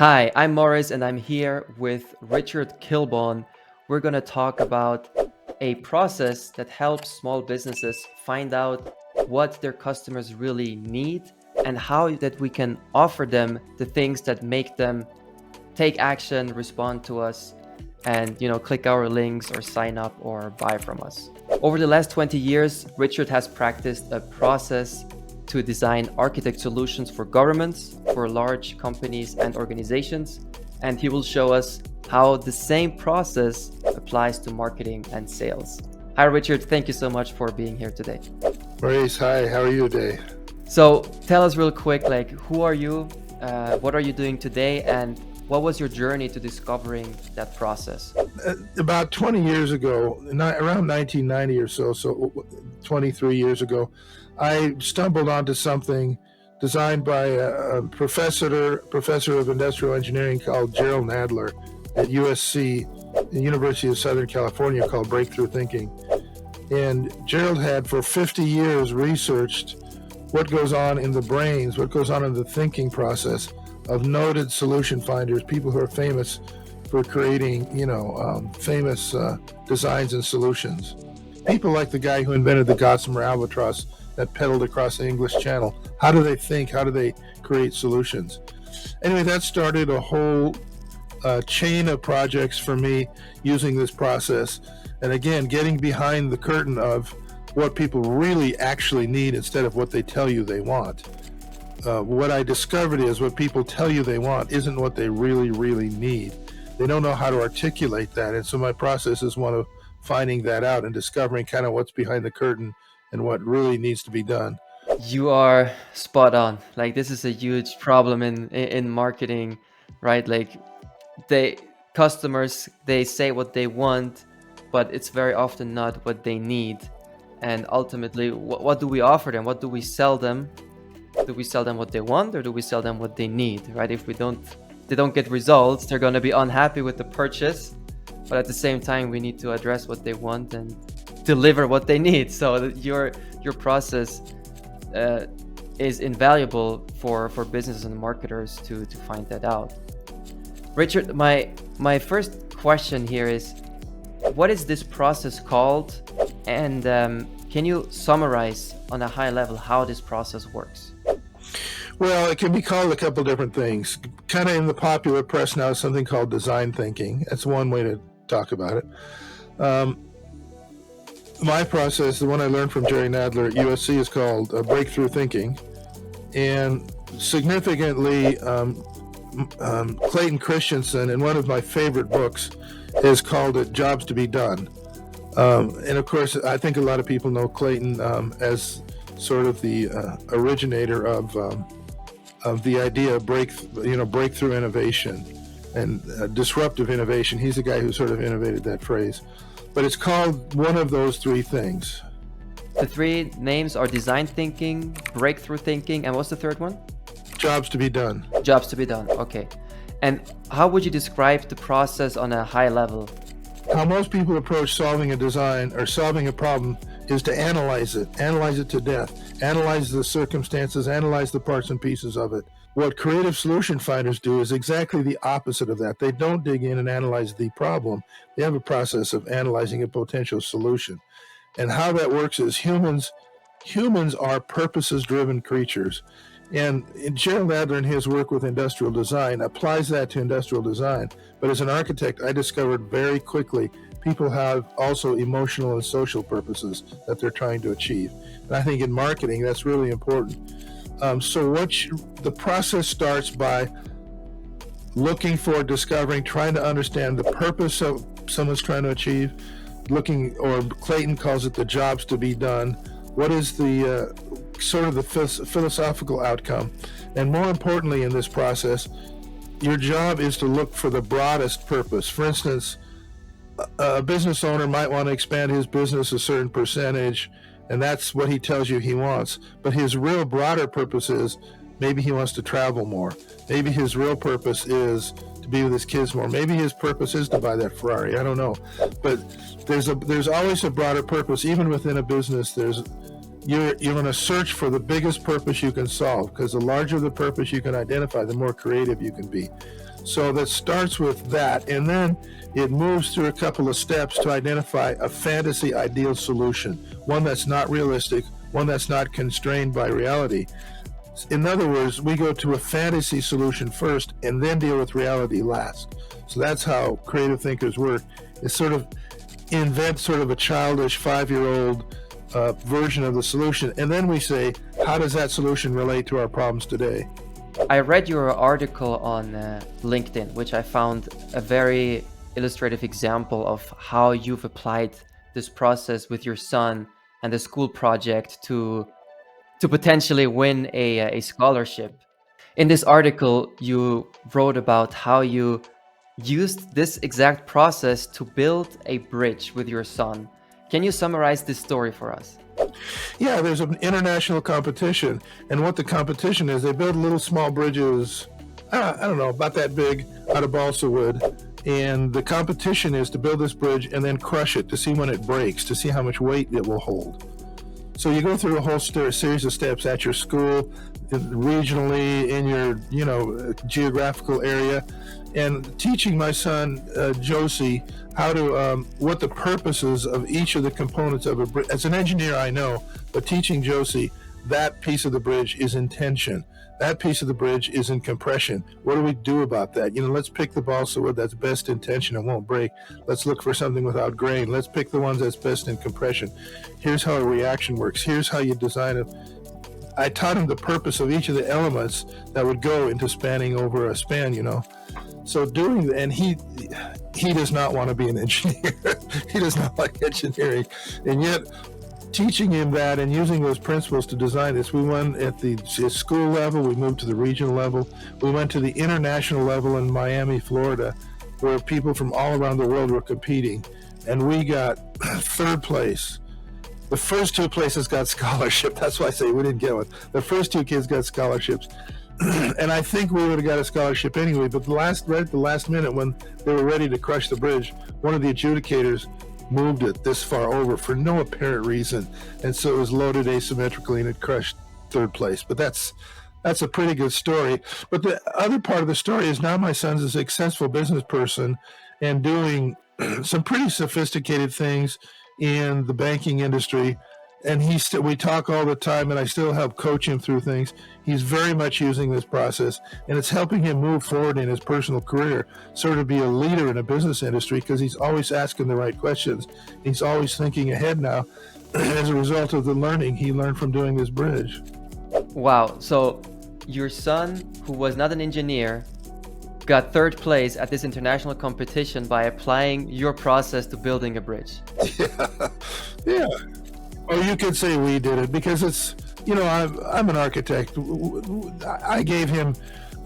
Hi, I'm Morris and I'm here with Richard Kielbon. We're going to talk about a process that helps small businesses find out what their customers really need and how that we can offer them the things that make them take action, respond to us, and click our links or sign up or buy from us. Over the last 20 years, Richard has practiced a process to design architect solutions for governments, for large companies and organizations, and he will show us how the same process applies to marketing and sales. Hi Richard, thank you so much for being here today. Maurice, hi, how are you today? So tell us real quick, who are you, what are you doing today, and what was your journey to discovering that process? About 20 years ago, around 1990 or so 23 years ago, I stumbled onto something designed by a professor of industrial engineering called Gerald Nadler at USC, the University of Southern California, called Breakthrough Thinking. And Gerald had for 50 years researched what goes on in the brains, what goes on in the thinking process of noted solution finders, people who are famous for creating, famous designs and solutions. People like the guy who invented the Gossamer albatross that pedaled across the English Channel. How do they think? How do they create solutions? Anyway, that started a whole chain of projects for me using this process. And again, getting behind the curtain of what people really actually need instead of what they tell you they want. What I discovered is what people tell you they want isn't what they really, really need. They don't know how to articulate that. And so my process is one of finding that out and discovering kind of what's behind the curtain and what really needs to be done. You are spot on. This is a huge problem in marketing, right? They customers, they say what they want, but it's very often not what they need. And ultimately, what do we offer them? What do we sell them? Do we sell them what they want, or do we sell them what they need, right? If they don't get results, they're going to be unhappy with the purchase. But at the same time, we need to address what they want and deliver what they need. So your process is invaluable for businesses and marketers to find that out. Richard, my first question here is, what is this process called? And can you summarize on a high level how this process works? Well, it can be called a couple different things. Kind of in the popular press now, something called design thinking. That's one way to talk about it. My process, the one I learned from Jerry Nadler at USC, is called breakthrough thinking. And significantly, Clayton Christensen, in one of my favorite books, has called it Jobs to be Done. And of course, I think a lot of people know Clayton as sort of the originator of the idea of breakthrough innovation and disruptive innovation. He's the guy who sort of innovated that phrase. But it's called one of those three things. The three names are design thinking, breakthrough thinking, and what's the third one? Jobs to be done. Jobs to be done. Okay. And how would you describe the process on a high level? How most people approach solving a design or solving a problem is to analyze it to death, analyze the circumstances, analyze the parts and pieces of it. What creative solution finders do is exactly the opposite of that. They don't dig in and analyze the problem. They have a process of analyzing a potential solution. And how that works is humans are purposes-driven creatures. And Gerald Nadler, in his work with industrial design, applies that to industrial design. But as an architect, I discovered very quickly people have also emotional and social purposes that they're trying to achieve. And I think in marketing, that's really important. The process starts by looking for, discovering, trying to understand the purpose of someone's trying to achieve, or Clayton calls it the jobs to be done. What is the sort of the philosophical outcome? And more importantly in this process, your job is to look for the broadest purpose. For instance, a business owner might want to expand his business a certain percentage, and that's what he tells you he wants. But his real broader purpose is maybe he wants to travel more. Maybe his real purpose is to be with his kids more. Maybe his purpose is to buy that Ferrari. I don't know. But there's always a broader purpose. Even within a business, there's you're going to search for the biggest purpose you can solve, because the larger the purpose you can identify, the more creative you can be. So that starts with that, and then it moves through a couple of steps to identify a fantasy ideal solution, one that's not realistic, one that's not constrained by reality. In other words, we go to a fantasy solution first and then deal with reality last. So that's how creative thinkers work. It's sort of invent sort of a childish 5-year-old version of the solution, and then we say, how does that solution relate to our problems today? I read your article on LinkedIn, which I found a very illustrative example of how you've applied this process with your son and the school project to potentially win a scholarship. In this article, you wrote about how you used this exact process to build a bridge with your son. Can you summarize this story for us? Yeah, there's an international competition, and what the competition is, they build little small bridges, I don't know, about that big, out of balsa wood, and the competition is to build this bridge and then crush it to see when it breaks, to see how much weight it will hold. So you go through a whole series of steps at your school, regionally, in your geographical area, and teaching my son Josie how to what the purposes of each of the components of a bridge. As an engineer, I know, but teaching Josie that piece of the bridge is in tension. That piece of the bridge is in compression. What do we do about that? Let's pick the balsa wood that's best in tension and won't break. Let's look for something without grain. Let's pick the ones that's best in compression. Here's how a reaction works. Here's how you design it. I taught him the purpose of each of the elements that would go into spanning over a span, So doing that, and he does not want to be an engineer. He does not like engineering. And yet, teaching him that and using those principles to design this, we went at the school level, we moved to the regional level, we went to the international level in Miami, Florida, where people from all around the world were competing, and we got third place. The first two places got scholarship. That's why I say we didn't get one. The first two kids got scholarships. And I think we would have got a scholarship anyway, but right at the last minute, when they were ready to crush the bridge, one of the adjudicators moved it this far over for no apparent reason, and so it was loaded asymmetrically and it crushed third place. But that's a pretty good story. But the other part of the story is now my son's a successful business person and doing some pretty sophisticated things in the banking industry, and we talk all the time, and I still help coach him through things. He's very much using this process, and it's helping him move forward in his personal career, sort of be a leader in a business industry, because he's always asking the right questions. He's always thinking ahead now as a result of the learning he learned from doing this bridge. Wow. So your son, who was not an engineer, got third place at this international competition by applying your process to building a bridge. Yeah. Or you could say we did it, because it's, I'm an architect. I gave him,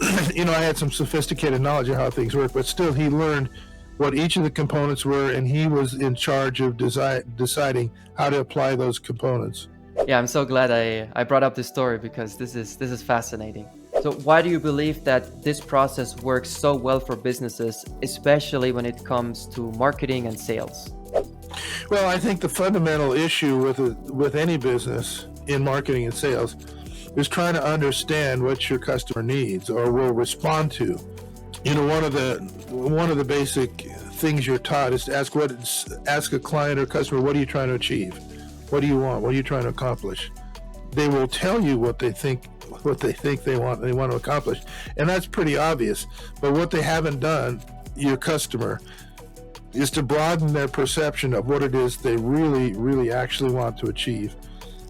I had some sophisticated knowledge of how things work, but still he learned what each of the components were, and he was in charge of deciding how to apply those components. Yeah, I'm so glad I brought up this story, because this is fascinating. So why do you believe that this process works so well for businesses, especially when it comes to marketing and sales? Well, I think the fundamental issue with any business in marketing and sales is trying to understand what your customer needs or will respond to. One of the basic things you're taught is to ask a client or customer, what are you trying to achieve? What do you want? What are you trying to accomplish? They will tell you what they think they want to accomplish, and that's pretty obvious. But what they haven't done, your customer, is to broaden their perception of what it is they really, really actually want to achieve.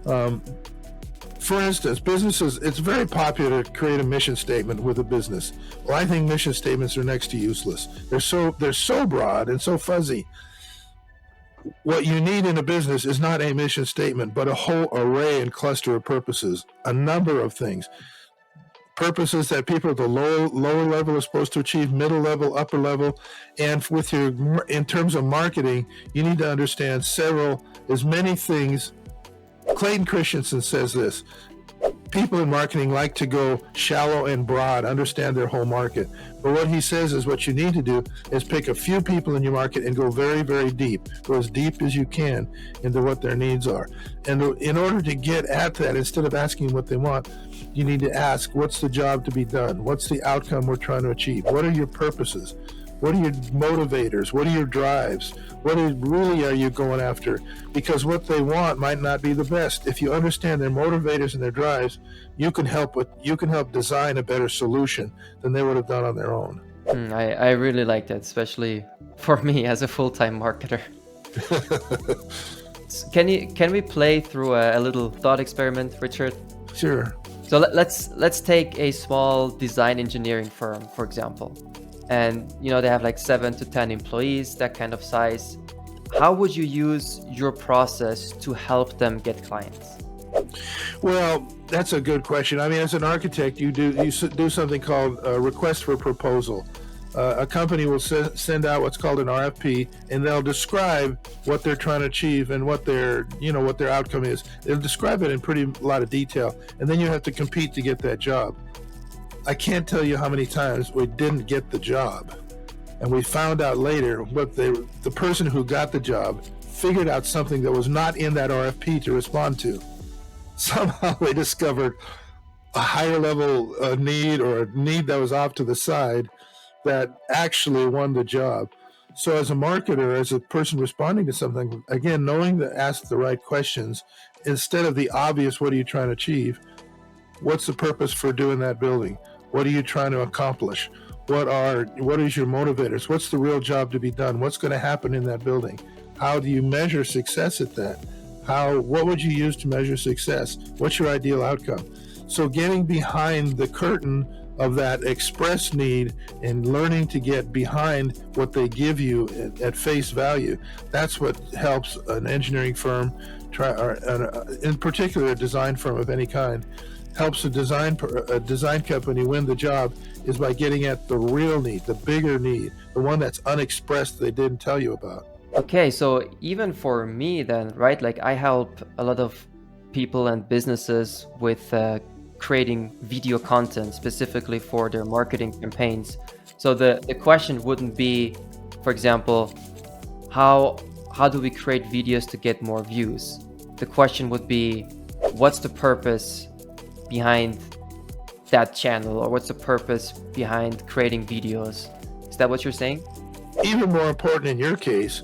For instance, businesses, it's very popular to create a mission statement with a business. Well, I think mission statements are next to useless. They're so broad and so fuzzy. What you need in a business is not a mission statement, but a whole array and cluster of purposes, a number of things. Purposes that people at the lower level are supposed to achieve, middle level, upper level, and in terms of marketing, you need to understand as many things. Clayton Christensen says this: people in marketing like to go shallow and broad, understand their whole market. But what he says is what you need to do is pick a few people in your market and go very, very deep. Go as deep as you can into what their needs are. And in order to get at that, instead of asking what they want, you need to ask, what's the job to be done? What's the outcome we're trying to achieve? What are your purposes? What are your motivators? What are your drives? Really are you going after? Because what they want might not be the best. If you understand their motivators and their drives, you can help design a better solution than they would have done on their own. I really like that, especially for me as a full-time marketer. Can we play through a little thought experiment, Richard? Sure. So let's take a small design engineering firm, for example. And they have like 7 to 10 employees, that kind of size. How would you use your process to help them get clients? Well, that's a good question. I mean, as an architect, you do something called a request for proposal. A company will send out what's called an RFP, and they'll describe what they're trying to achieve and what their outcome is. They'll describe it in a lot of detail, and then you have to compete to get that job. I can't tell you how many times we didn't get the job, and we found out later what the person who got the job figured out something that was not in that RFP to respond to. Somehow they discovered a higher level need, or a need that was off to the side, that actually won the job. So as a marketer, as a person responding to something, again, knowing to ask the right questions instead of the obvious, what are you trying to achieve? What's the purpose for doing that building? What are you trying to accomplish? What is your motivators? What's the real job to be done? What's going to happen in that building? How do you measure success at that? What would you use to measure success? What's your ideal outcome? So getting behind the curtain of that express need and learning to get behind what they give you at face value, that's what helps an engineering firm, in particular a design firm of any kind, helps a design company win the job, is by getting at the real need, the bigger need, the one that's unexpressed they didn't tell you about. Okay, so even for me then, right? Like I help a lot of people and businesses with creating video content specifically for their marketing campaigns. So the question wouldn't be, for example, how do we create videos to get more views? The question would be, what's the purpose behind that channel, or what's the purpose behind creating videos? Is that what you're saying? Even more important in your case,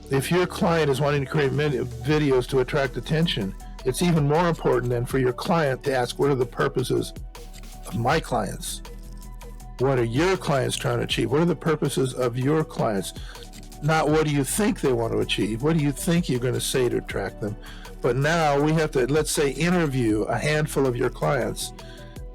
if your client is wanting to create videos to attract attention, it's even more important then for your client to ask, what are the purposes of my clients? What are your clients trying to achieve? What are the purposes of your clients? Not what do you think they want to achieve? What do you think you're going to say to attract them? But now we have to, let's say, interview a handful of your clients,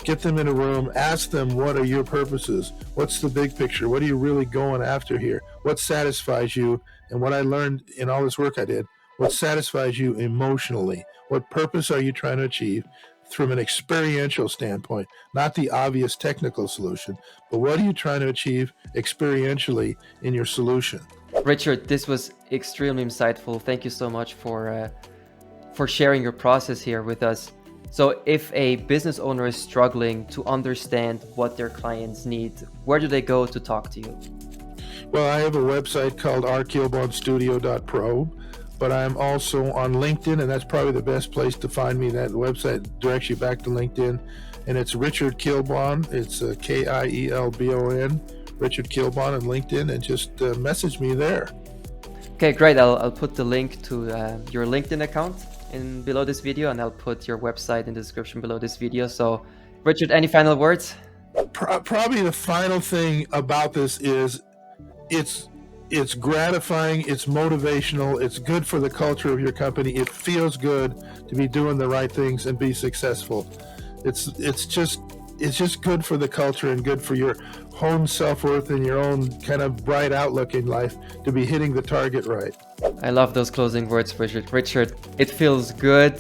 get them in a room, ask them, what are your purposes? What's the big picture? What are you really going after here? What satisfies you? And what I learned in all this work I did, what satisfies you emotionally? What purpose are you trying to achieve from an experiential standpoint? Not the obvious technical solution, but what are you trying to achieve experientially in your solution? Richard, this was extremely insightful. Thank you so much for sharing your process here with us. So if a business owner is struggling to understand what their clients need, where do they go to talk to you? Well, I have a website called rkielbonstudio.pro, but I'm also on LinkedIn, and that's probably the best place to find me. That website directs you back to LinkedIn, and it's Richard Kielbon. It's Kielbon, Richard Kielbon on LinkedIn, and just message me there. Okay, great. I'll put the link to your LinkedIn account below this video, and I'll put your website in the description below this video. So, Richard, any final words? Probably the final thing about this is it's gratifying, it's motivational, it's good for the culture of your company. It feels good to be doing the right things and be successful. It's just good for the culture and good for your own self-worth and your own kind of bright outlook in life to be hitting the target right. I love those closing words, Richard. Richard, it feels good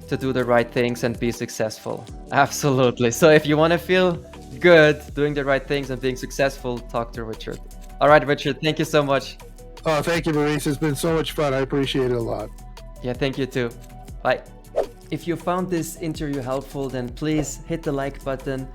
to do the right things and be successful. Absolutely. So if you want to feel good doing the right things and being successful, talk to Richard. All right, Richard, thank you so much. Oh, thank you, Maurice. It's been so much fun. I appreciate it a lot. Yeah, thank you too. Bye. If you found this interview helpful, then please hit the like button,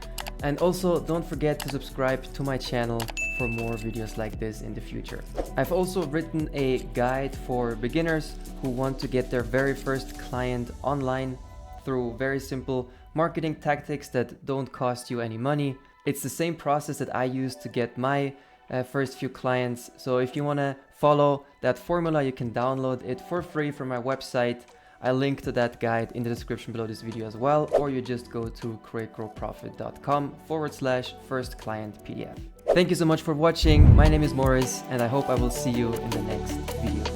and also don't forget to subscribe to my channel for more videos like this in the future. I've also written a guide for beginners who want to get their very first client online through very simple marketing tactics that don't cost you any money. It's the same process that I used to get my first few clients. So if you want to follow that formula, you can download it for free from my website. I link to that guide in the description below this video as well, or you just go to creategrowprofit.com/first client PDF. Thank you so much for watching. My name is Morris, and I hope I will see you in the next video.